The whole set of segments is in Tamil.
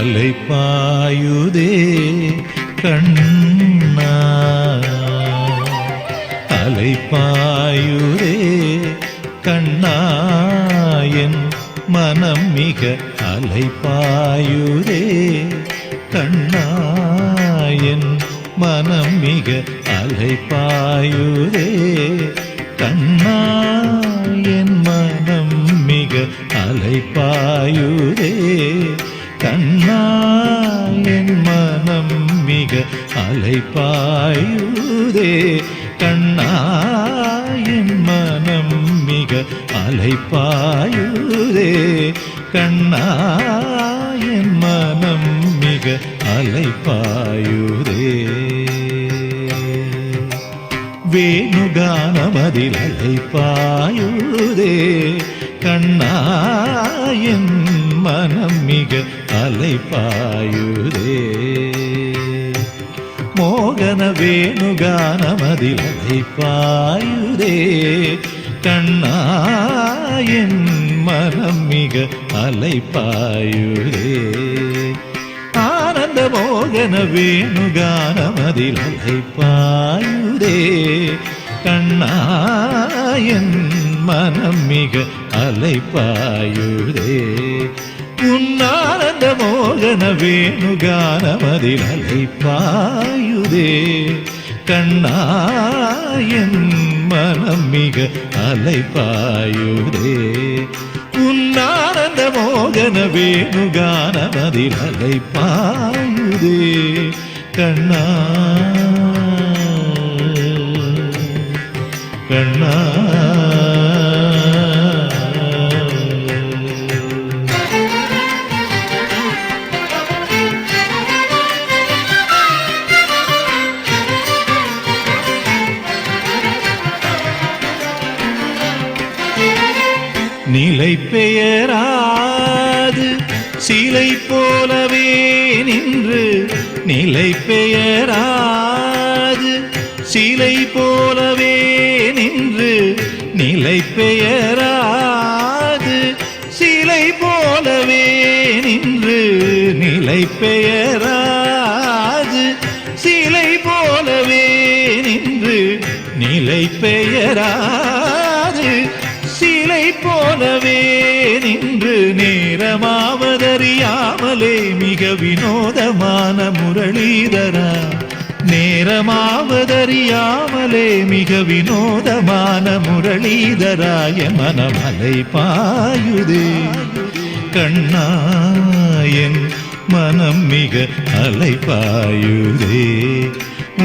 அலைபாயுதே கண்ணா அலைபாயுதே கண்ணா என் மனம் மிக அலைபாயுதே கண்ணா என் மனம் மிக அலைபாயுதே கண்ணா என் மனம் மிக அலைபாயுதே கண்ணா என் மனம் மிக அலைபாயுதே கண்ணா என் மனம் மிக அலைபாயுதே கண்ணா என் மனம் மிக அலைபாயுதே வேணுகானமதில் அலைபாயுதே கண்ணா என் மனம் மிக அலைபாயுதே மோகன வேணுகானமதில் அலைபாயுதே கண்ணா என் மனம் மிக அலைபாயுதே ஆனந்த மோகன வேணுகானமதில் அலைபாயுதே கண்ணா என் மனம் மிக அலைபாயுதே உன்னானந்த மோகன வேணுகானமதில் அலைபாயுதே கண்ணா என் மனம் மிக அலைபாயுதே உன்னானந்த மோகன வேணுகானமதில் அலைபாயுதே கண்ணா கண்ணா நிலை பெயராது சிலை போலவே நின்று நிலை பெயராது சிலை போலவே நின்று நிலை பெயராது சிலை போலவே நின்று நிலை பெயராது சிலை போலவே நின்று நிலை பெயராது சிலை போலவே நின்று நேரமாவதறியாமலே மிக வினோதமான முரளிதரா நேரமாவதறியாமலே மிக வினோதமான முரளிதராய மனம் அலைபாயுதே கண்ணா என் மனம் மிக அலைபாயுதே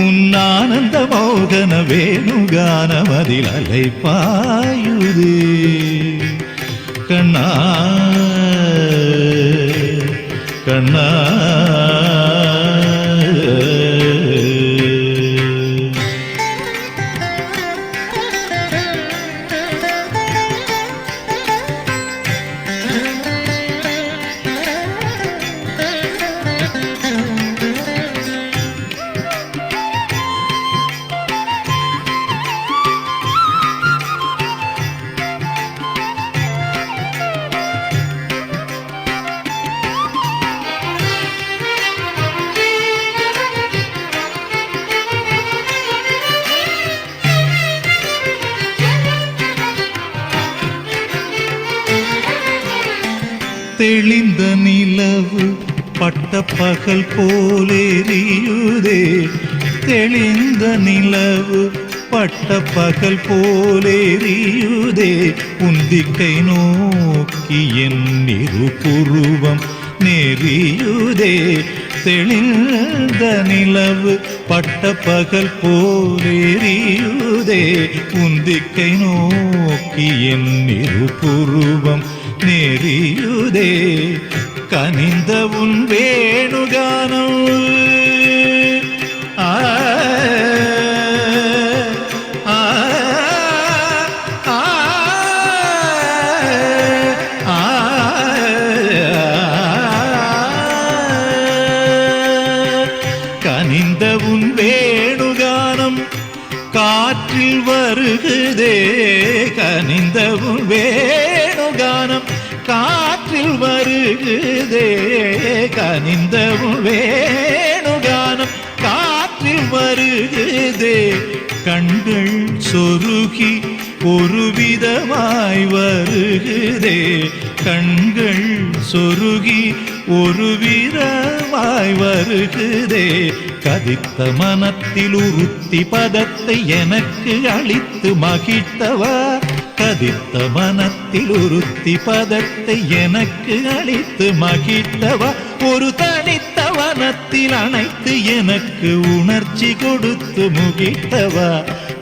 உன்னானந்த மோகன வேணுகானமதில் அலைபாயுதே கண்ணா கண்ணா தெளிந்த நிலவு பட்ட பகல் போலேரியுதே தெளிந்த நிலவு பட்ட பகல் போலேரியுதே உந்திக்கை நோக்கி என் இருபுருவம் நெறியுதே தெளிந்த நிலவு பட்ட பகல் போலேரியுதே உந்திக்கை நோக்கி என் இருபுருவம் நெறியுதே கனிந்த உன் வேணுகானம் கனிந்த உன் வேணுகானம் காற்றில் வருகுதே கனிந்த உன் வேணுகானம் காற்றில் வருகுதே கனிந்த வேணுகானம் காற்றில் வருகுதே கண்கள் சொருகி ஒரு விதமாய் வருகுதே கண்கள் சொருகி ஒரு விதமாய் வருகுதே கதித்த மனத்தில் உறுத்தி பதத்தை எனக்கு அளித்து மகிழ்த்தவா கதித்த மனத்தில் உறுத்தி பதத்தை எனக்கு அளித்து மகிழ்த்தவா ஒரு தனித்த வனத்தில் அணைத்து எனக்கு உணர்ச்சி கொடுத்து முகிழ்த்தவா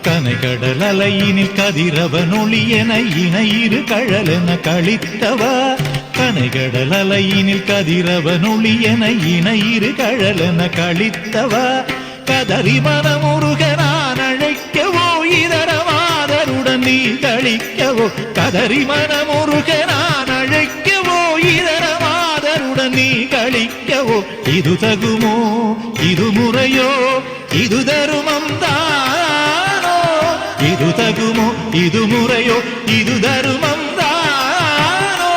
கனைகடல் அலையினில் கதிரவன் ஒளி என இணையிரு கழலென கழித்தவா கனைகடல் அலையினில் கதிரவன் ஒளி என இணையிரு கழலென கழித்தவா கதறி மனமுருக நான் அழைக்கவோ இதரமாதருடன் நீ கழிக்கவோ கதறி மனமுருக நான் அழைக்கவோ இதரமாதருடன் நீ கழிக்கவோ இது தகுமோ இது முறையோ இது தருமம் தானோ இது தகுமோ இது முறையோ இது தருமம் தானோ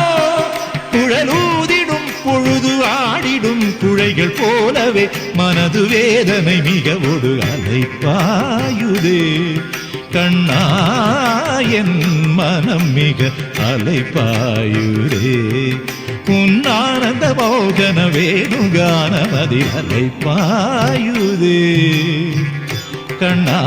குழலூதிடும் பொழுது ஆடிடும் குழைகள் போலவே மனது வேதனை மிக ஒரு அலைப்பாயுதே கண்ணாயன் மனம் மிக அலைப்பாயுதே உன் ஆனந்த மோகன வேணுகானமதில் அலைப்பாயுதே கண்ணா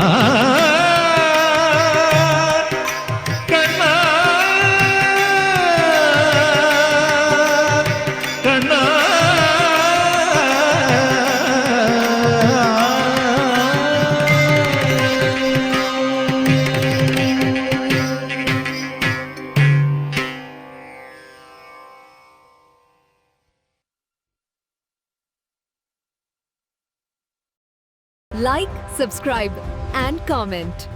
Like, subscribe and comment.